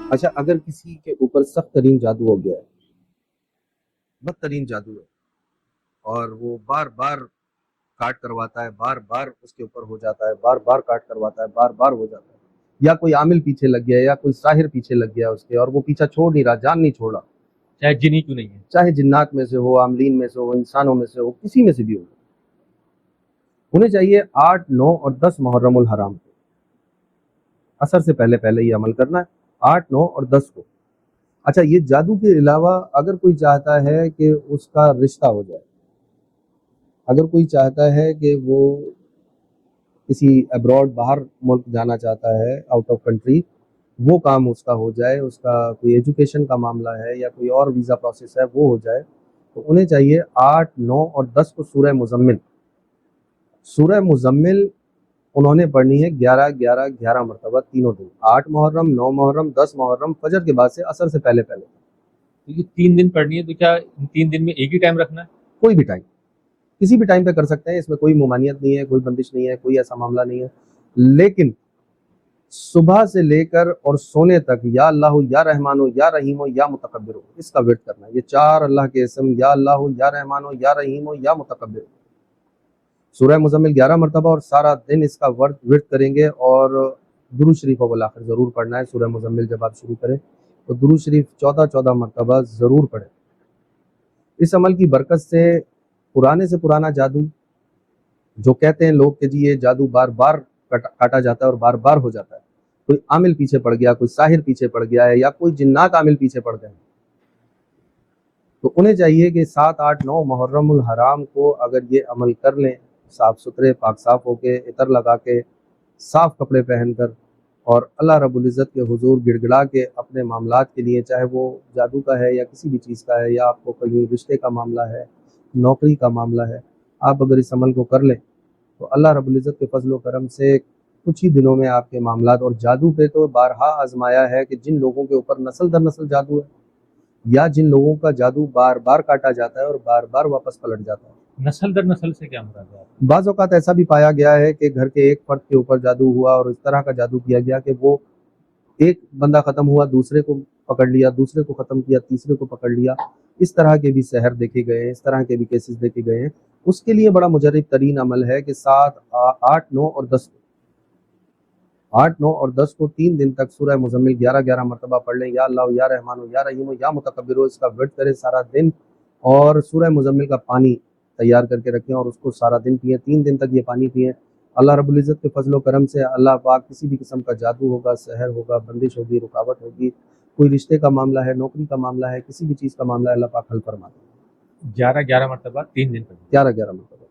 अच्छा, अगर किसी के ऊपर सख्त तरीन जादू हो गया है, बदतरीन जादू है, और वो बार बार काट करवाता है, बार बार उसके ऊपर हो जाता है, बार बार काट करवाता है, बार बार हो जाता है, या कोई आमिल पीछे लग गया, या कोई साहिर पीछे लग गया उसके, और वो पीछा छोड़ नहीं रहा, जान नहीं छोड़ा, चाहे जिनी क्यों नहीं है। चाहे जिन्नात में से हो, आमलीन में से हो, इंसानों में से हो, किसी में से भी हो, होने चाहिए 8, 9 और 10 मुहर्रमुल हराम को, असर से पहले पहले ये अमल करना है, 8, 9 और 10 को। अच्छा, ये जादू के अलावा अगर कोई चाहता है कि उसका रिश्ता हो जाए, अगर कोई चाहता है कि वो किसी अब्रॉड बाहर मुल्क जाना चाहता है, आउट ऑफ कंट्री, वो काम उसका हो जाए, उसका कोई एजुकेशन का मामला है या कोई और वीज़ा प्रोसेस है वो हो जाए, तो उन्हें चाहिए 8, 9 और 10 को सूरह मुजम्मिल उन्होंने पढ़नी है 11, 11, 11 मरतबा तीनों दिन, 8 मुहर्रम, 9 मुहर्रम, 10 मुहर्रम, फजर के बाद से, असर से पहले पहले, तो ये 3 दिन पढ़नी है, तो क्या इन 3 दिन में एक ही टाइम रखना है? कोई भी टाइम, किसी भी टाइम पे कर सकते हैं, इसमें कोई मुमानियत नहीं है, कोई बंदिश नहीं है, कोई ऐसा मामला नहीं है, लेकिन सुबह से लेकर और सोने तक या अल्लाह या रहमानो या रहीमो या मुतकब्बिरो, इसका विर्द करना है। ये 4 अल्लाह के इसम, या अल्लाह या रहमानो या रहीमो या मुतकब्बिरो, सूरह मुजम्मिल 11 मरतबा, और सारा दिन इसका वर्द विर्द करेंगे। और दुरूद शरीफ अव्वल आखिर ज़रूर पढ़ना है। सूरह मुजम्मिल जब आप शुरू करें तो दुरूद शरीफ 14 14 मरतबा ज़रूर पढ़ें। इस अमल की बरकत से पुराने से पुराना जादू, जो कहते हैं लोग कि जी ये जादू बार बार काटा जाता है और बार बार हो जाता है, कोई आमिल पीछे पड़ गया, कोई साहिर पीछे पड़ गया है, या कोई जिन्नात आमिल पीछे पड़ गए, तो उन्हें चाहिए कि 7, 8, 9 मुहर्रमुल हराम को अगर ये अमल कर लें, साफ सुथरे पाक साफ होके, इतर लगा के, साफ कपड़े पहनकर, और अल्लाह रब्बुल इज़्ज़त के हुजूर गिड़गिड़ा के अपने मामलात के लिए, चाहे वो जादू का है या किसी भी चीज़ का है, या आपको कहीं रिश्ते का मामला है, नौकरी का मामला है, आप अगर इस अमल को कर लें तो अल्लाह रब्बुल इज़्ज़त के फजल व करम से कुछ ही दिनों में आपके मामलात। और जादू पे तो बारहा आजमाया है कि जिन लोगों के ऊपर नस्ल दर नस्ल जादू है, या जिन लोगों का जादू बार बार काटा जाता है और बार बार वापस पलट जाता है, नस्ल दर नस्ल से क्या मुराद है आपकी? बाज़ औक़ात ऐसा भी पाया गया है कि घर के एक फर्द के ऊपर जादू हुआ और इस तरह का जादू किया गया कि वो एक बंदा ख़त्म हुआ, दूसरे को पकड़ लिया, दूसरे को ख़त्म किया, तीसरे को पकड़ लिया। इस तरह के भी सहर देखे गए हैं, इस तरह के भी केसेस देखे गए हैं। उसके लिए बड़ा मुजर्रब तरीन अमल है कि 7, 8, 9 और 10, 8, 9 और 10 को 3 दिन तक सूरह मुजम्मिल 11 11 मरतबा पढ़ लें, या अल्लाह या रहमानो या रहीमो या मुतकब्बिरो, इसका विर्द करें सारा दिन। और सूरह मुजम्मिल का पानी तैयार करके रखें और उसको सारा दिन पिएँ, 3 दिन तक ये पानी पिएँ। अल्लाह रब्बुल इज़्ज़त के फजल व करम से अल्लाह पाक किसी भी किस्म का जादू होगा, सहर होगा, बंदिश होगी, रुकावट होगी, कोई रिश्ते का मामला है, नौकरी का मामला है, किसी भी चीज़ का मामला है, अल्लाह पाक हल फरमा दें। 11 11 मरतबा 3 दिन पढ़नी है। 11 11 मरतबा।